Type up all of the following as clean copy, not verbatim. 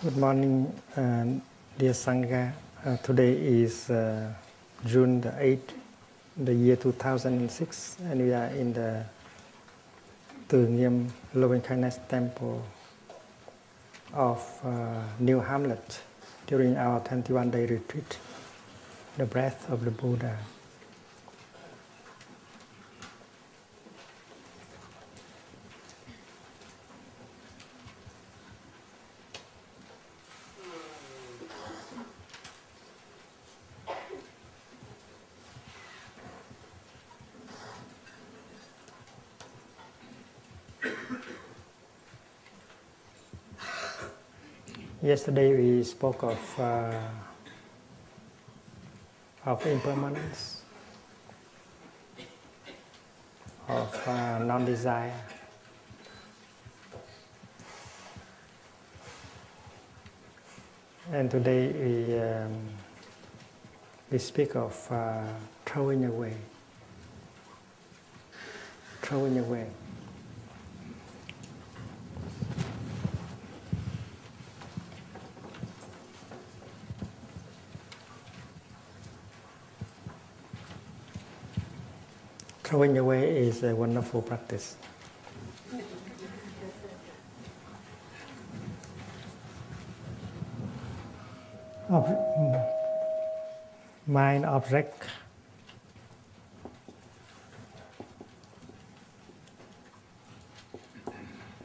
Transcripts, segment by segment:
Good morning, dear Sangha. Today is June the 8th, the year 2006, and we are in the Từ Nghiêm Loving Kindness Temple of New Hamlet during our 21-day retreat, the breath of the Buddha. Yesterday we spoke of impermanence, of non-desire. And today we speak of throwing away. Throwing away. Throwing away is a wonderful practice. Mind object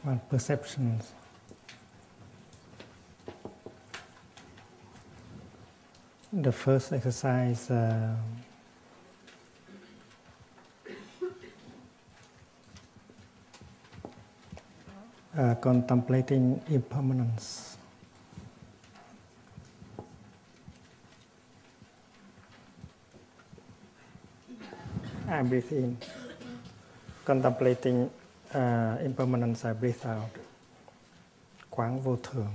and perceptions. The first exercise contemplating impermanence. I breathe in. Contemplating impermanence, I breathe out. Quán vô thường.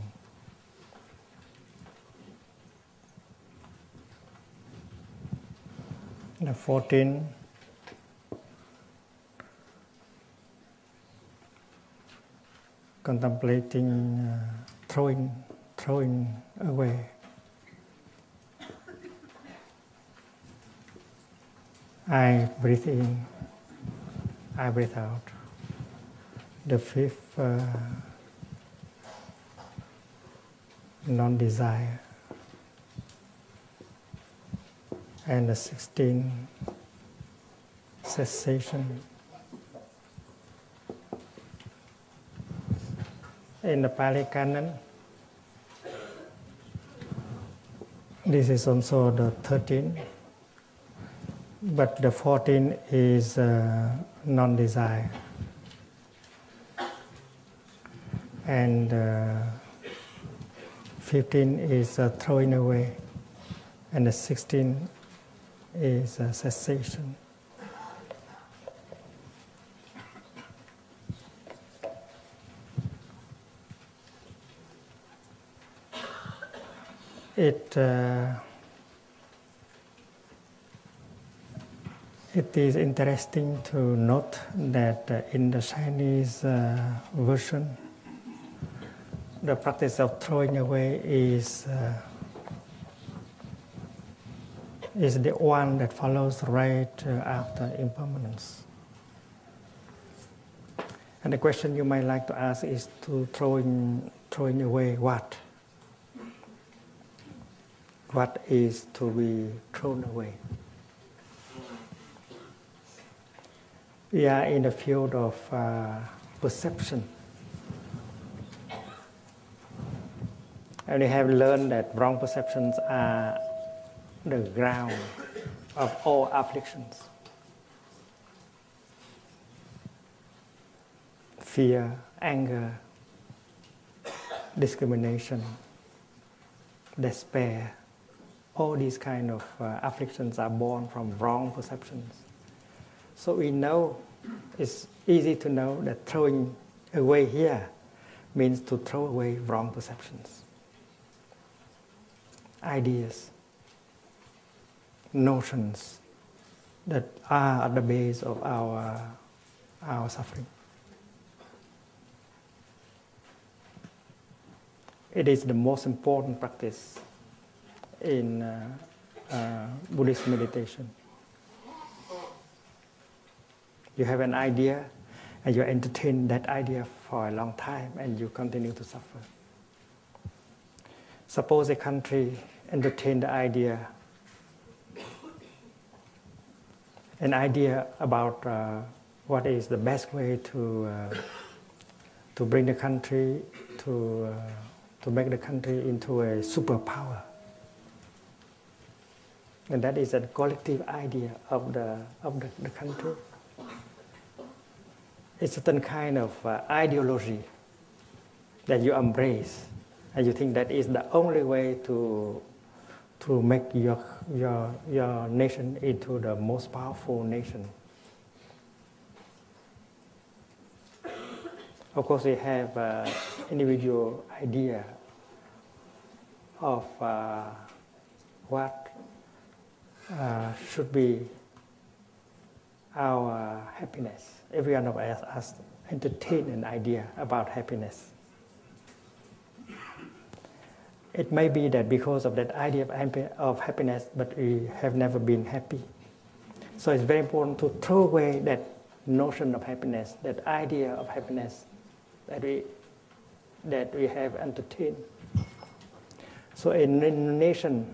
The 14. Contemplating throwing away. I breathe in, I breathe out. The 5th, non-desire. And the 16th, cessation. In the Pali Canon, this is also the 13th, but the 14th is non-desire. And 15th is throwing away, and the 16th is cessation. It is interesting to note that in the Chinese version, the practice of throwing away is the one that follows right after impermanence. And the question you might like to ask is to throwing away what? What is to be thrown away? We are in the field of perception. And we have learned that wrong perceptions are the ground of all afflictions. Fear, anger, discrimination, despair. All these kind of afflictions are born from wrong perceptions. So we know, it's easy to know that throwing away here means to throw away wrong perceptions, ideas, notions that are at the base of our suffering. It is the most important practice in Buddhist meditation. You have an idea and you entertain that idea for a long time and you continue to suffer. Suppose a country entertain the idea, an idea about what is the best way to bring the country to make the country into a superpower. And that is a collective idea of the country. It's a certain kind of ideology that you embrace, and you think that is the only way to make your nation into the most powerful nation. Of course, we have individual idea of what should be our happiness. Every one of us entertain an idea about happiness. It may be that because of that idea of happiness, but we have never been happy. So it's very important to throw away that notion of happiness, that idea of happiness that we have entertained. So a nation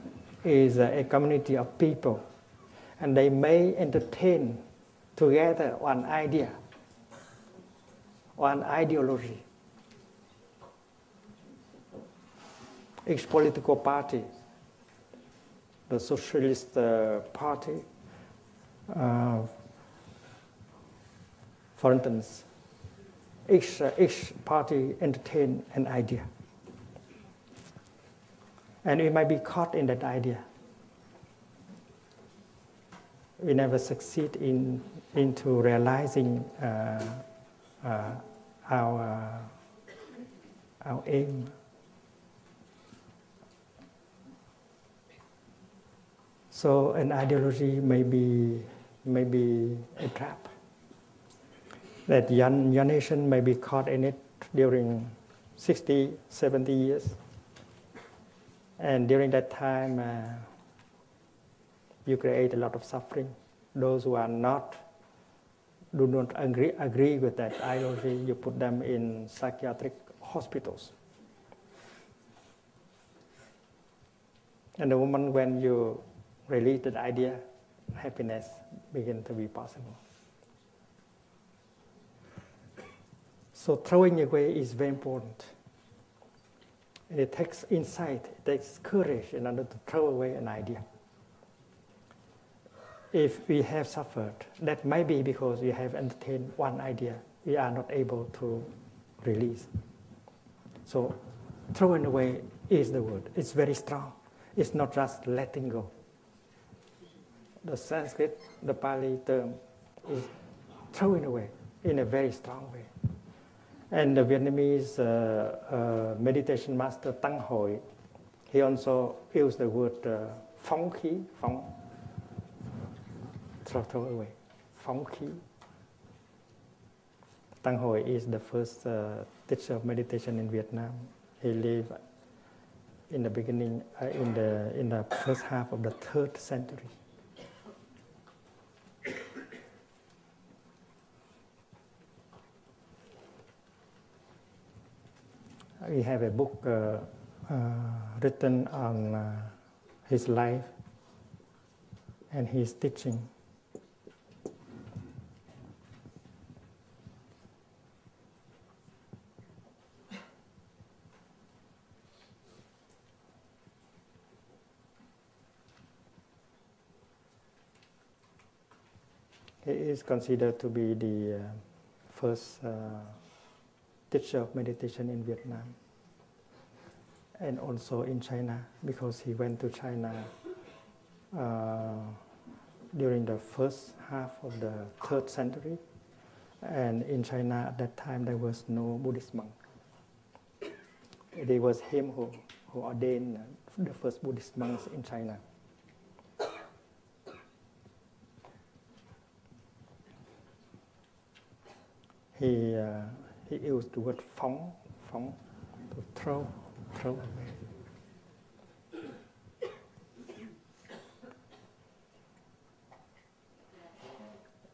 is a community of people, and they may entertain together one idea, one ideology. Each political party, the Socialist Party, for instance, each party entertain an idea. And we might be caught in that idea. We never succeed into realizing our aim. So an ideology may be a trap. That your nation may be caught in it during 60, 70 years. And during that time, you create a lot of suffering. Those who do not agree with that ideology, you put them in psychiatric hospitals. And the moment when you release that idea, happiness begins to be possible. So throwing away is very important. And it takes insight, it takes courage in order to throw away an idea. If we have suffered, that might be because we have entertained one idea we are not able to release. So throwing away is the word. It's very strong. It's not just letting go. The Sanskrit, the Pali term is throwing away in a very strong way. And the Vietnamese meditation master Tăng Hội, he also used the word phóng khí, throw away, phóng khí. Tăng Hội is the first teacher of meditation in Vietnam. He lived in the beginning, in the first half of the 3rd century. We have a book written on his life and his teaching. He is considered to be the first teacher of meditation in Vietnam and also in China, because he went to China during the first half of the 3rd century, and in China at that time there was no Buddhist monk. It was him who ordained the first Buddhist monks in China. He used the word phóng, to throw, throw away.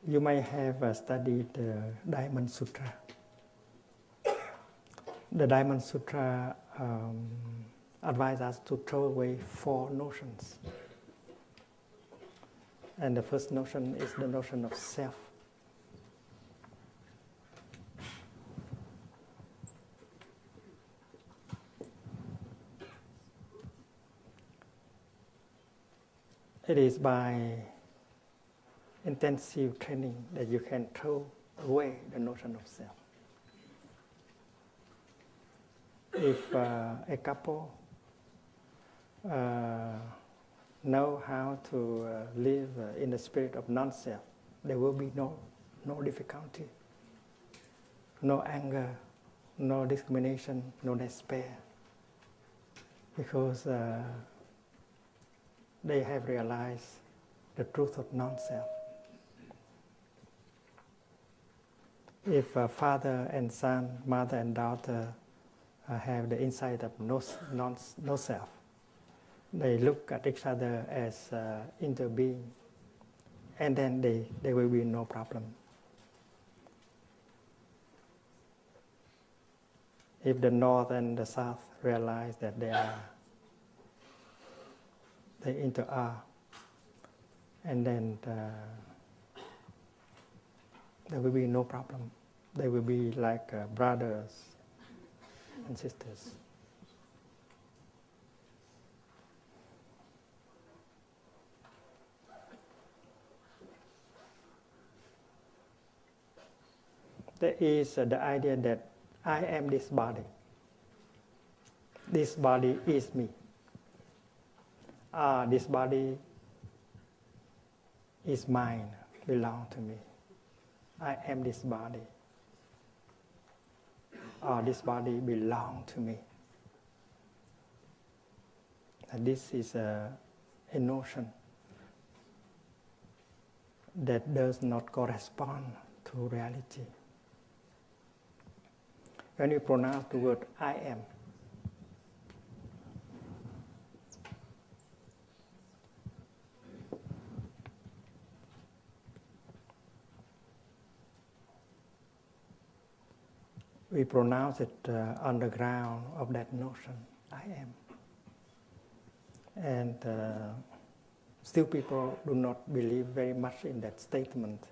You may have studied the Diamond Sutra. The Diamond Sutra advises us to throw away 4 notions. And the first notion is the notion of self. It is by intensive training that you can throw away the notion of self. If a couple know how to live in the spirit of non-self, there will be no difficulty, no anger, no discrimination, no despair, because they have realized the truth of non-self. If father and son, mother and daughter have the insight of no self, they look at each other as interbeing, and then there will be no problem. If the north and the south realize that they inter-are, and then there will be no problem. They will be like brothers and sisters. There is the idea that I am this body. This body is me. This body is mine, belong to me. I am this body. This body belongs to me. And this is a notion that does not correspond to reality. When you pronounce the word I am, we pronounce it on the ground of that notion, I am. And still people do not believe very much in that statement.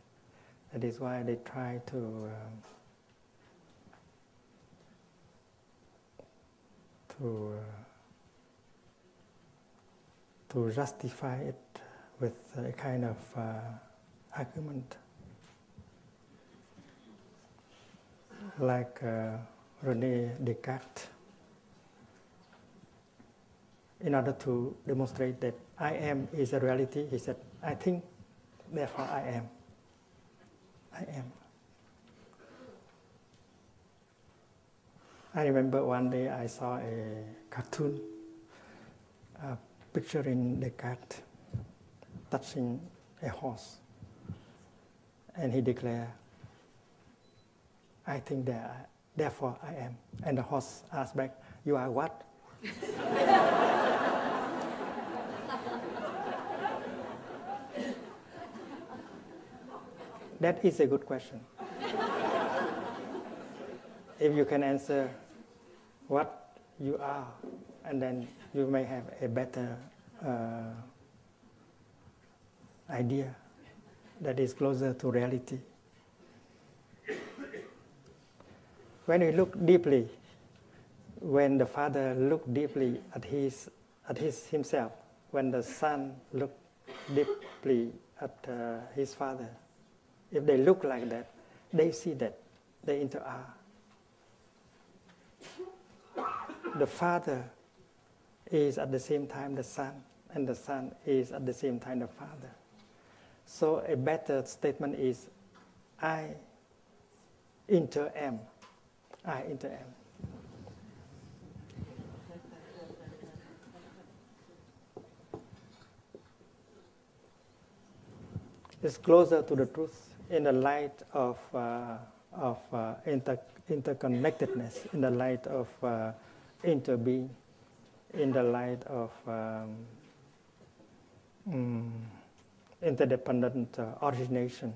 That is why they try to justify it with a kind of argument. Like René Descartes, in order to demonstrate that I am is a reality, he said, I think, therefore I am. I am. I remember one day I saw a cartoon picturing Descartes touching a horse. And he declared, I think that, therefore I am. And the horse asked back, you are what? That is a good question. If you can answer what you are, and then you may have a better idea that is closer to reality. When we look deeply, when the father looked deeply at himself, when the son looked deeply at his father, if they look like that, they see that they inter-are. The father is at the same time the son, and the son is at the same time the father. So a better statement is, I inter-am. I inter-am. It's closer to the truth in the light of interconnectedness, in the light of interbeing in the light of interdependent origination.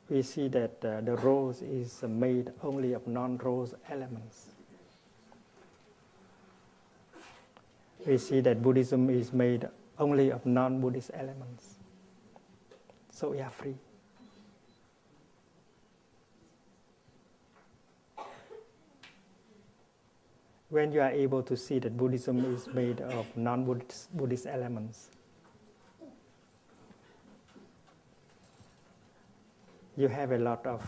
We see that the rose is made only of non-rose elements. We see that Buddhism is made only of non-Buddhist elements. So we are free. When you are able to see that Buddhism is made of non-Buddhist elements, you have a lot of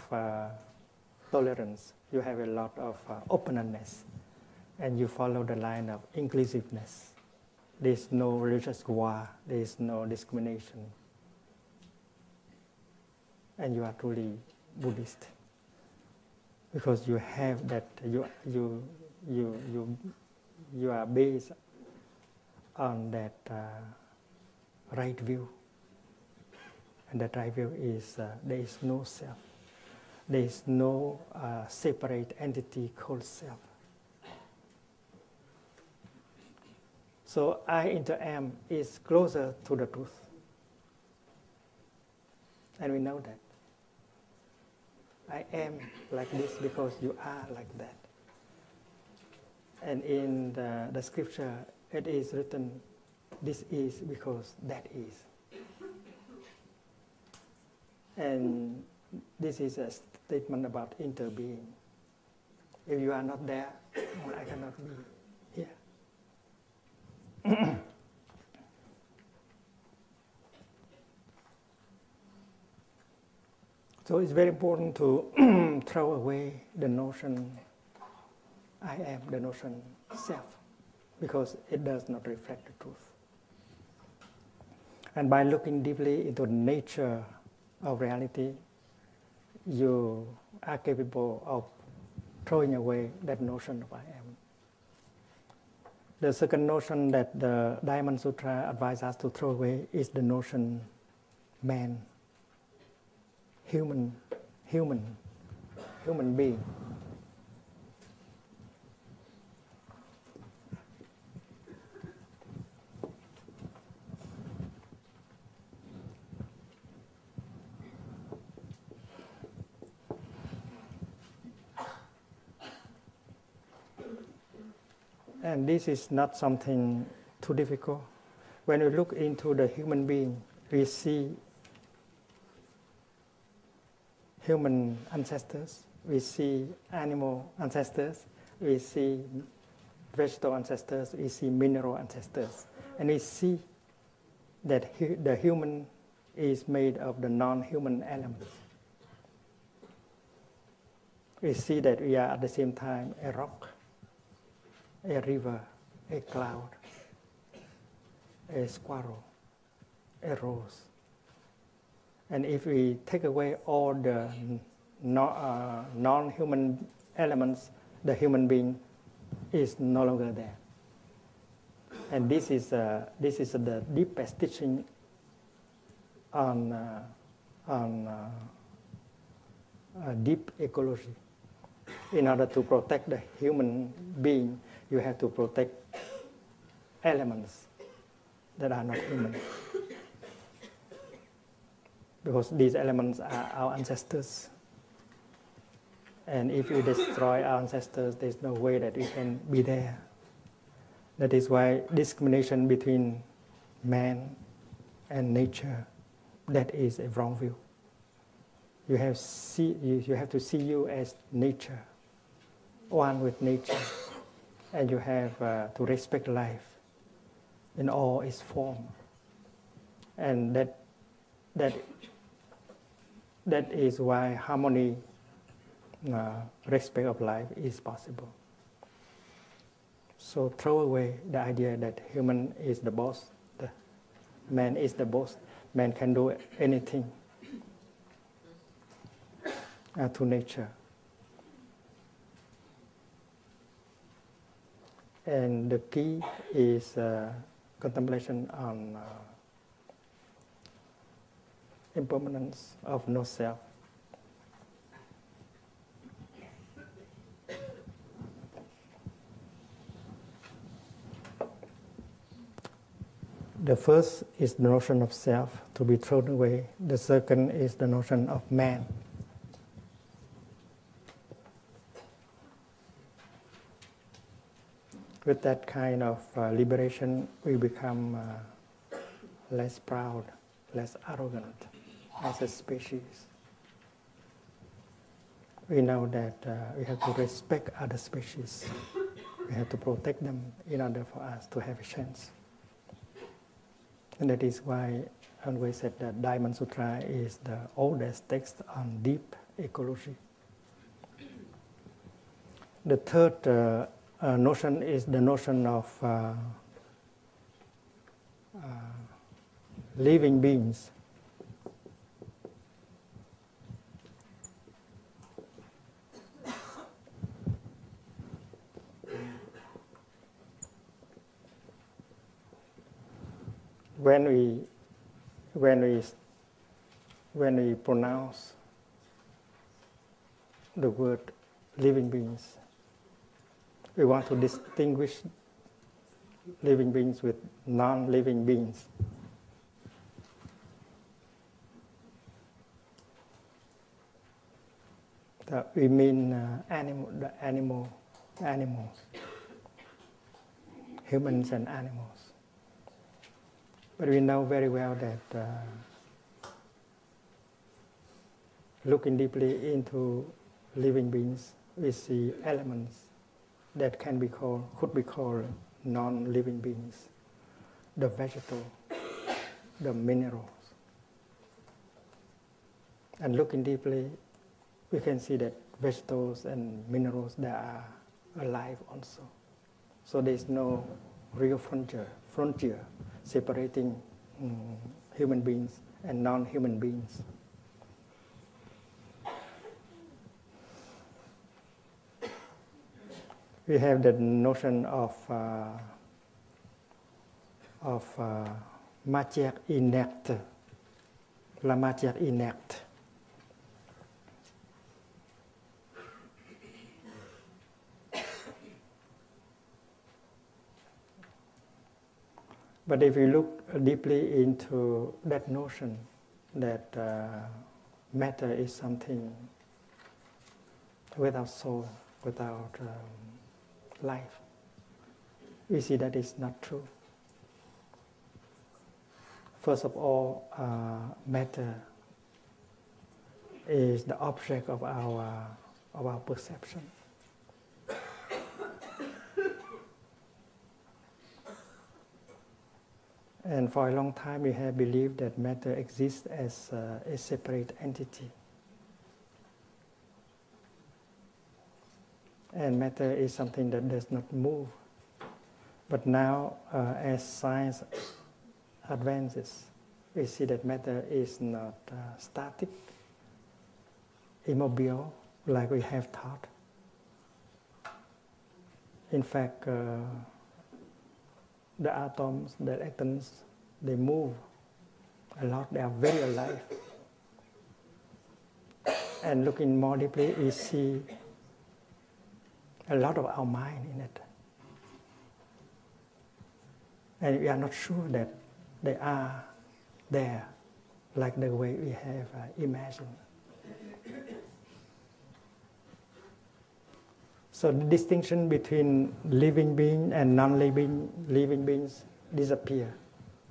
tolerance, you have a lot of openness, and you follow the line of inclusiveness. There is no religious war, there is no discrimination, and you are truly Buddhist because you have that. You are based on that right view, and that right view is there is no self, there is no separate entity called self. So I into am is closer to the truth, and we know that. I am like this because you are like that. And in the scripture, it is written, this is because that is. And this is a statement about interbeing. If you are not there, I cannot be here. So it's very important to throw away the notion I am, the notion self, because it does not reflect the truth. And by looking deeply into the nature of reality, you are capable of throwing away that notion of I am. The second notion that the Diamond Sutra advises us to throw away is the notion man, human being. And this is not something too difficult. When we look into the human being, we see human ancestors, we see animal ancestors, we see vegetable ancestors, we see mineral ancestors. And we see that the human is made of the non-human elements. We see that we are at the same time a rock, a river, a cloud, a squirrel, a rose. And if we take away all the non-human elements, the human being is no longer there. And this is the deepest teaching on deep ecology. In order to protect the human being, you have to protect elements that are not human. Because these elements are our ancestors. And if we destroy our ancestors, there's no way that we can be there. That is why discrimination between man and nature, that is a wrong view. You have to see you as nature, one with nature. And you have to respect life in all its form. And that is why harmony, respect of life is possible. So throw away the idea that human is the boss, man is the boss, man can do anything to nature. And the key is contemplation on impermanence of no self. The first is the notion of self to be thrown away. The second is the notion of man. With that kind of liberation, we become less proud, less arrogant as a species. We know that we have to respect other species. We have to protect them in order for us to have a chance. And that is why I always said that Diamond Sutra is the oldest text on deep ecology. The third notion is the notion of living beings. When we pronounce the word living beings, we want to distinguish living beings with non-living beings. We mean animals, humans and animals. But we know very well that looking deeply into living beings, we see elements that could be called non-living beings. The vegetable, the minerals. And looking deeply, we can see that vegetables and minerals, they are alive also. So there is no real frontier separating human beings and non-human beings. We have the notion of matière inerte, la matière inerte. But if you look deeply into that notion, that matter is something without soul, without life, we see that it's not true. First of all, matter is the object of our perception. And for a long time, we have believed that matter exists as a separate entity. And matter is something that does not move. But now, as science advances, we see that matter is not static, immobile, like we have thought. In fact, the atoms, the atoms, they move a lot. They are very alive. And looking more deeply, we see a lot of our mind in it. And we are not sure that they are there like the way we have imagined. So the distinction between living being and non-living beings disappear,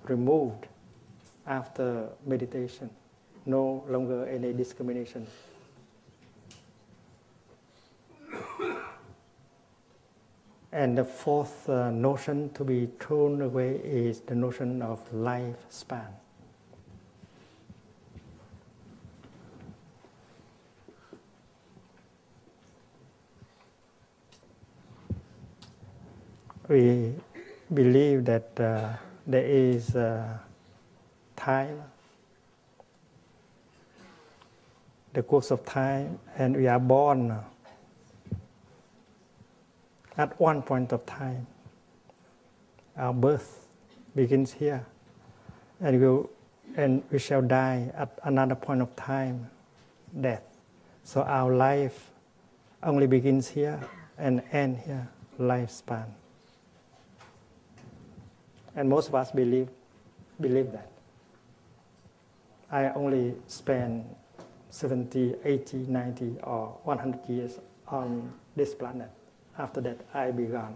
removed after meditation. No longer any discrimination. And the fourth notion to be thrown away is the notion of lifespan. We believe that there is time, the course of time, and we are born at one point of time. Our birth begins here, and we shall die at another point of time, death. So our life only begins here and ends here, lifespan. And most of us believe believe that. I only spend 70, 80, 90, or 100 years on this planet. After that, I be gone.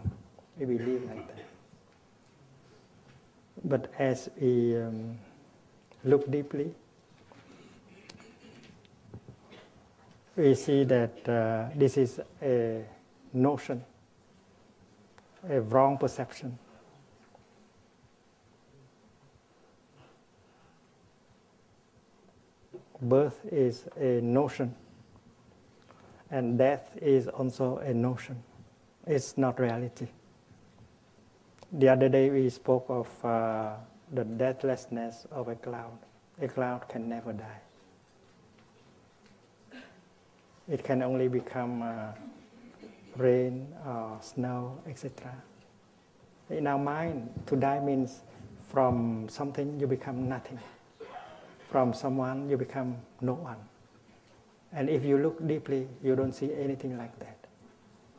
We believe like that. But as we look deeply, we see that this is a notion, a wrong perception. Birth is a notion, and death is also a notion. It's not reality. The other day we spoke of the deathlessness of a cloud. A cloud can never die. It can only become rain or snow, etc. In our mind, to die means from something you become nothing. From someone you become no one. And if you look deeply, you don't see anything like that.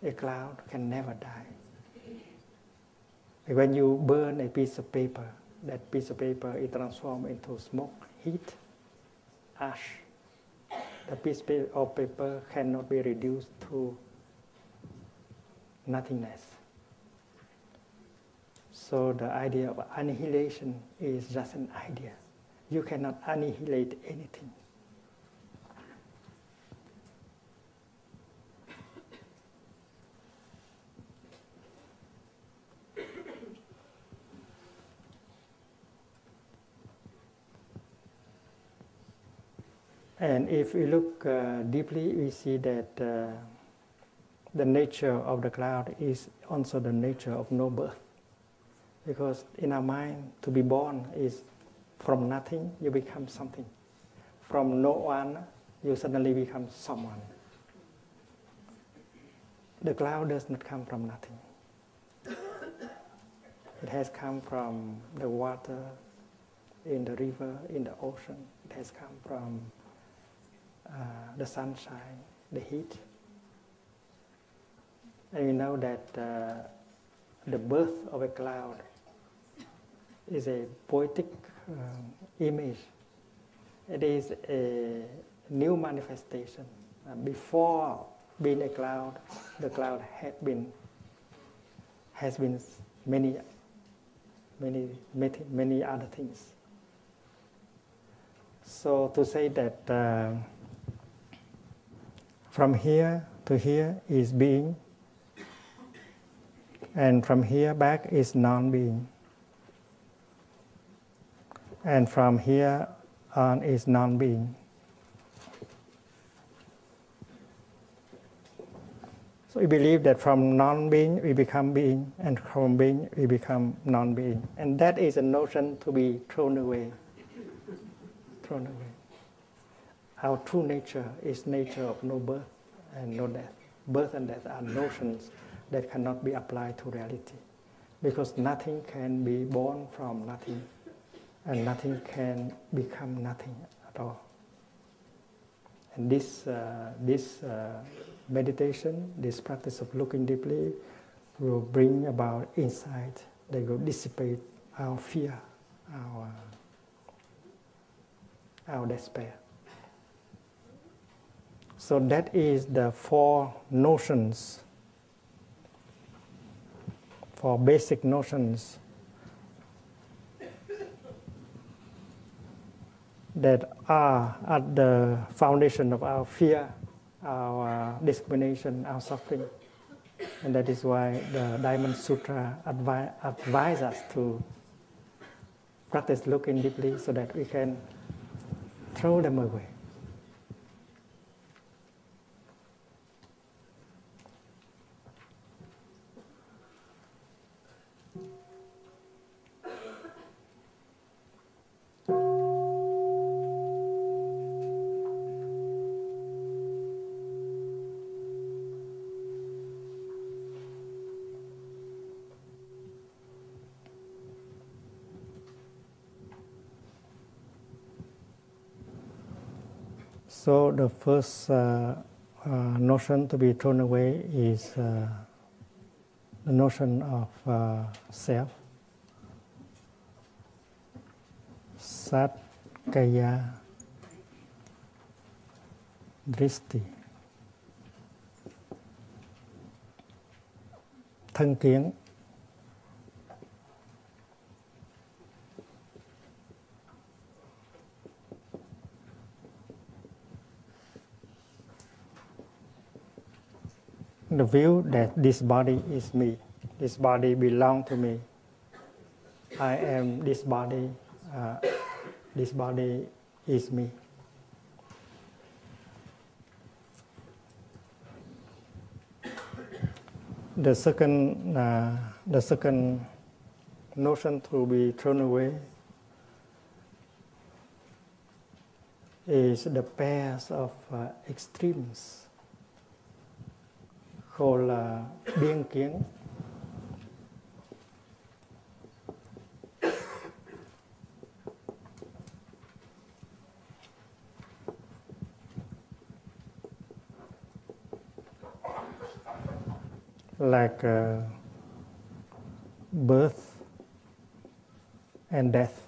A cloud can never die. When you burn a piece of paper, that piece of paper is transformed into smoke, heat, ash. The piece of paper cannot be reduced to nothingness. So the idea of annihilation is just an idea. You cannot annihilate anything. And if we look deeply, we see that the nature of the cloud is also the nature of no birth. Because in our mind, to be born is from nothing, you become something. From no one, you suddenly become someone. The cloud does not come from nothing. It has come from the water, in the river, in the ocean. It has come from the sunshine, the heat. And we know that the birth of a cloud is a poetic image. It is a new manifestation. Before being a cloud, the cloud has been many other things. So to say that from here to here is being, and from here back is non-being, and from here on is non-being. So we believe that from non-being we become being, and from being we become non-being. And that is a notion to be thrown away. Thrown away. Our true nature is nature of no birth and no death. Birth and death are notions that cannot be applied to reality, because nothing can be born from nothing, and nothing can become nothing at all. And this meditation, this practice of looking deeply, will bring about insight. They will dissipate our fear, our despair. So that is the four notions, four basic notions that are at the foundation of our fear, our discrimination, our suffering. And that is why the Diamond Sutra advise us to practice looking deeply so that we can throw them away. So the first notion to be thrown away is the notion of self. sát kaya dristi, thân kiến. The view that this body is me, this body belongs to me. I am this body is me. The second notion to be thrown away is the pairs of extremes called biên kiến. Like birth and death,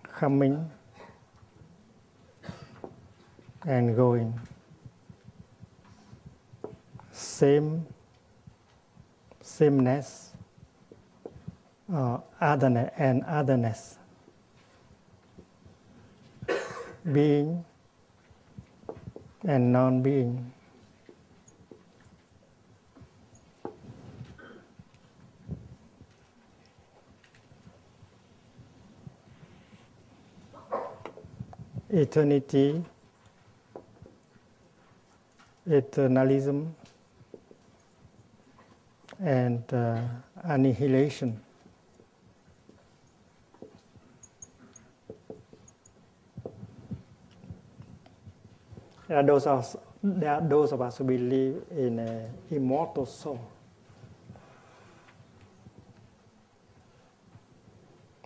coming and going, sameness, otherness and otherness, being and non-being. Eternity, eternalism, and annihilation. There are those of us who believe in an immortal soul.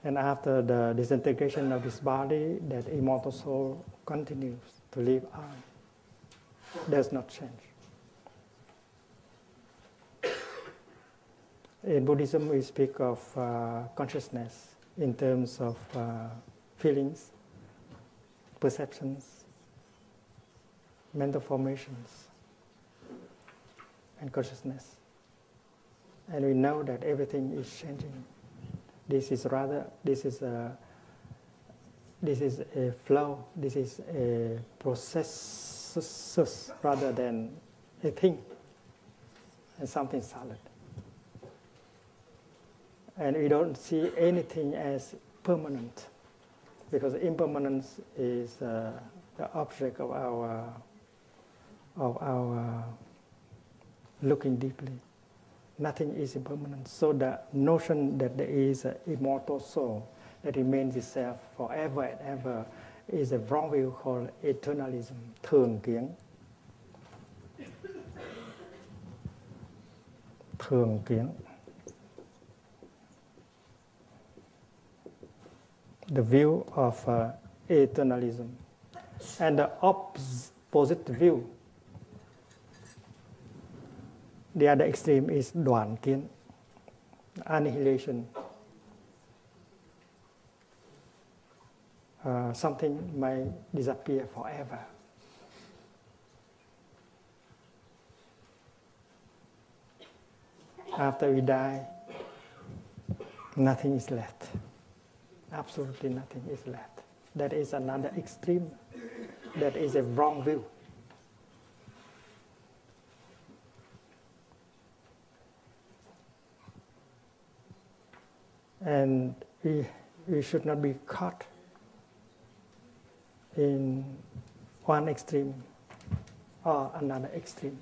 And after the disintegration of this body, that immortal soul continues to live on. Does not change. In Buddhism, we speak of consciousness in terms of feelings, perceptions, mental formations, and consciousness. And we know that everything is changing. This is a flow. This is a process rather than a thing and something solid. And we don't see anything as permanent, because impermanence is the object of our looking deeply. Nothing is impermanent. So the notion that there is an immortal soul that remains itself forever and ever is a wrong view called eternalism, thường kiến. Thường kiến. The view of eternalism. And the opposite view, the other extreme, is đoạn kiến, annihilation. Something may disappear forever. After we die, nothing is left. Absolutely nothing is left. That is another extreme. That is a wrong view. And we should not be caught in one extreme or another extreme.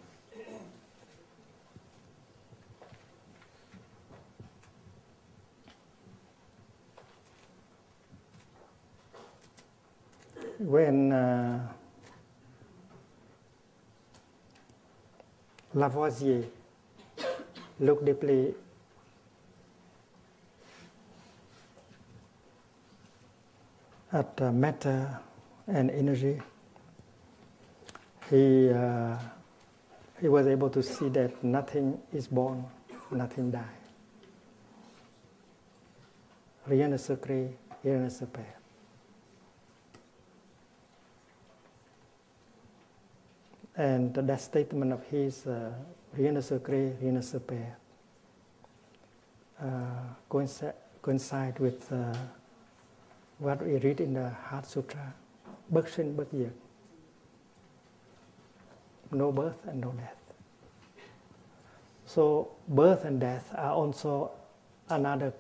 When Lavoisier looked deeply at matter and energy, he was able to see that nothing is born, nothing dies. rien ne se crée, rien ne se perd. And that statement of his, rien ne se crée, rien ne se perd, coincide with what we read in the Heart Sutra, bất sinh bất diệt, no birth and no death. So birth and death are also another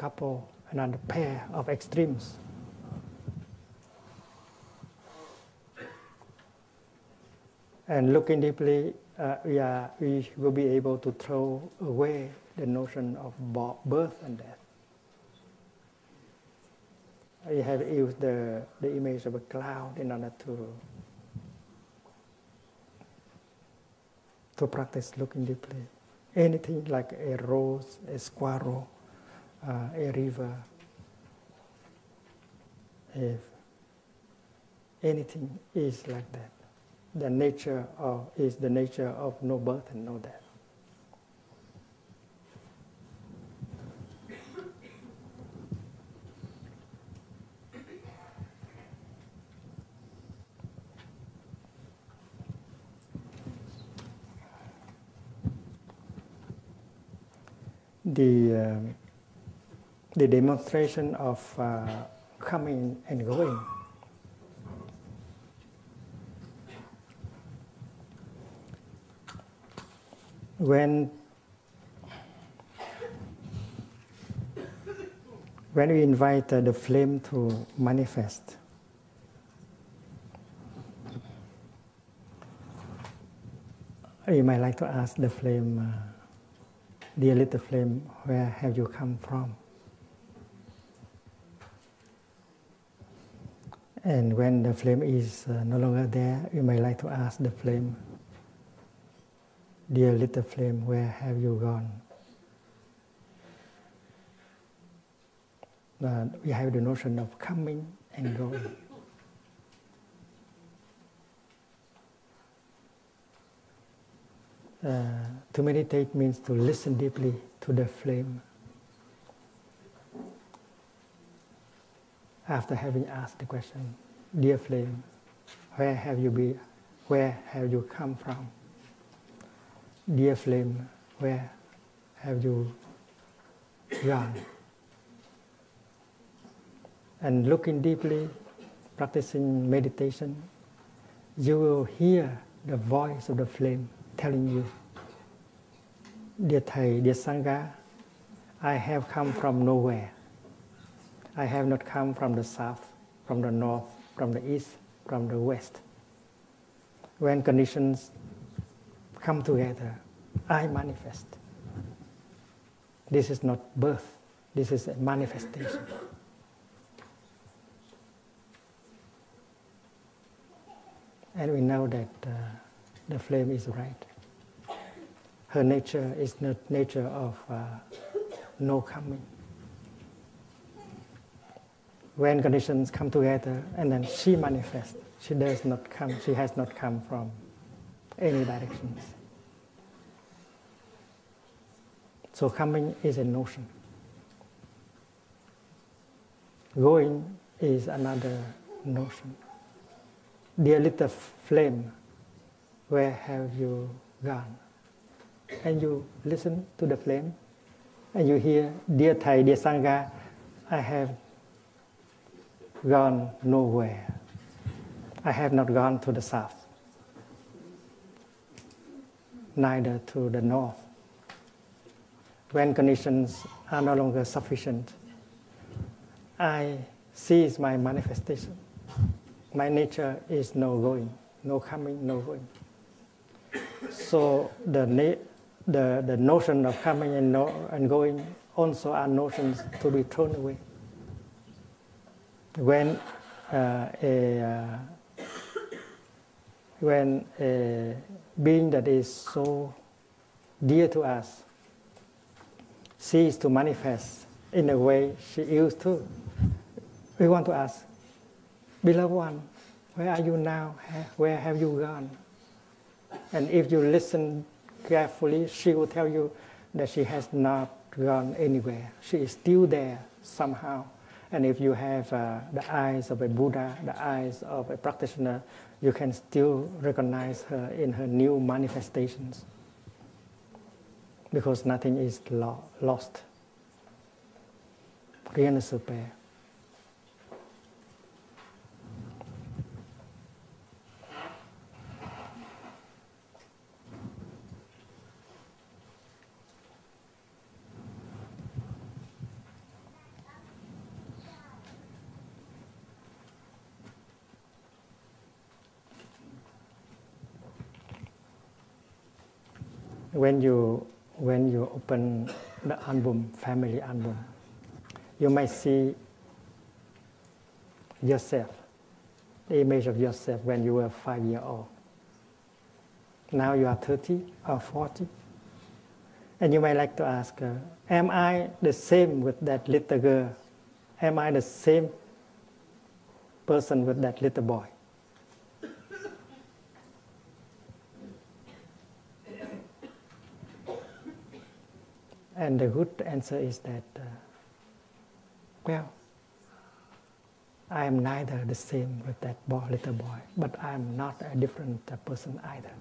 pair of extremes. And looking deeply, we will be able to throw away the notion of birth and death. We have used the image of a cloud in order to practice looking deeply. Anything like a rose, a squirrel, a river, if anything is like that, is the nature of no birth and no death. The demonstration of coming and going when we invite the flame to manifest, you might like to ask the flame, dear little flame, where have you come from? And when the flame is no longer there, you may like to ask the flame, dear little flame, where have you gone? We have the notion of coming and going. To meditate means to listen deeply to the flame. After having asked the question, dear flame, where have you been? Where have you come from? Dear flame, where have you gone? And looking deeply, practicing meditation, you will hear the voice of the flame telling you, dear Thầy, dear Sangha, I have come from nowhere. I have not come from the south, from the north, from the east, from the west. When conditions come together, I manifest. This is not birth, this is a manifestation. And we know that the flame is right. Her nature is not nature of no coming. When conditions come together and then she manifests, she has not come from any directions. So coming is a notion. Going is another notion. Dear little flame, where have you gone? And you listen to the flame, and you hear, dear Thầy, dear Sangha, I have gone nowhere. I have not gone to the south, neither to the north. When conditions are no longer sufficient, I cease my manifestation. My nature is no going, no coming, no going. So the notion of coming and going also are notions to be thrown away. When a being that is so dear to us ceases to manifest in the way she used to, we want to ask, beloved one, where are you now? Where have you gone? And if you listen carefully, she will tell you that she has not gone anywhere. She is still there somehow, And if you have the eyes of a Buddha, the eyes of a practitioner, you can still recognize her in her new manifestations. Because nothing is lost. Rien ne se perd. When you open the album, family album, you might see yourself, the image of yourself when you were 5 years old. Now you are 30 or 40. And you might like to ask, am I the same with that little girl? Am I the same person with that little boy? And the good answer is that, well, I am neither the same with that little boy, but I am not a different person either.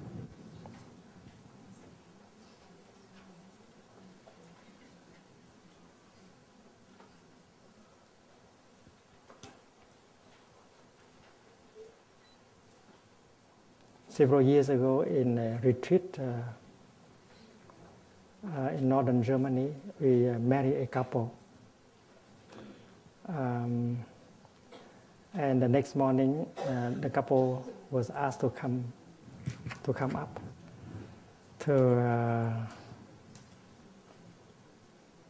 Several years ago in a retreat in northern Germany, we married a couple. And the next morning, the couple was asked to come up to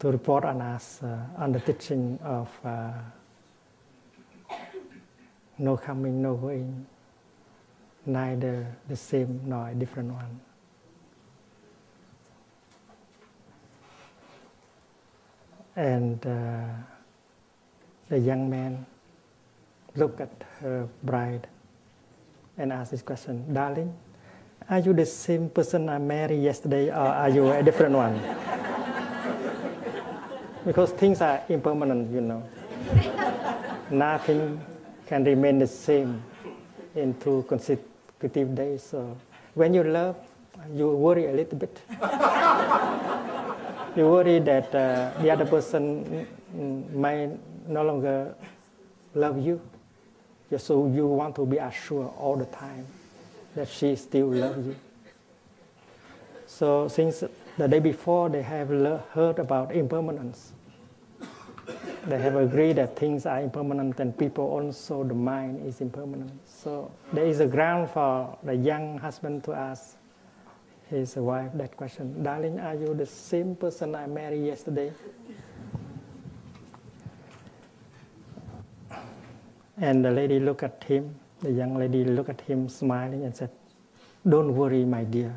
report on us on the teaching of no coming, no going, neither the same nor a different one. And the young man looked at her bride and asked this question, "Darling, are you the same person I married yesterday, or are you a different one?" Because things are impermanent, you know. Nothing can remain the same in 2 consecutive days. So when you love, you worry a little bit. You worry that the other person might no longer love you. So you want to be assured all the time that she still loves you. So since the day before, they have heard about impermanence. They have agreed that things are impermanent, and people also, the mind is impermanent. So there is a ground for the young husband to ask his wife that question, "Darling, are you the same person I married yesterday?" And the lady looked at him, the young lady looked at him smiling and said, "Don't worry, my dear.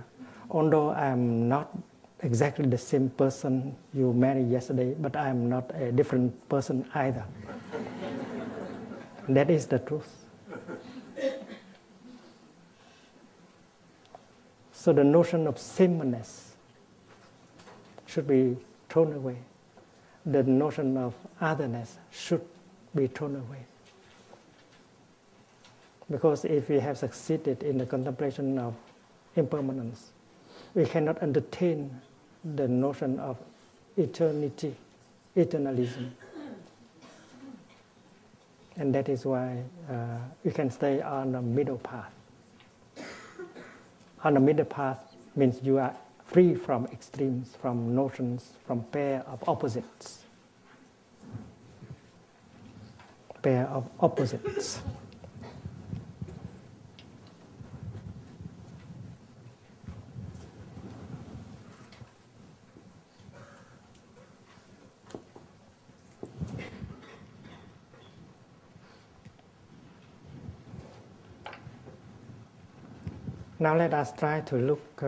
Although I am not exactly the same person you married yesterday, but I am not a different person either." That is the truth. So the notion of sameness should be thrown away. The notion of otherness should be thrown away. Because if we have succeeded in the contemplation of impermanence, we cannot entertain the notion of eternity, eternalism. And that is why we can stay on the middle path. On the middle path means you are free from extremes, from notions, from pair of opposites. Pair of opposites. Now let us try to look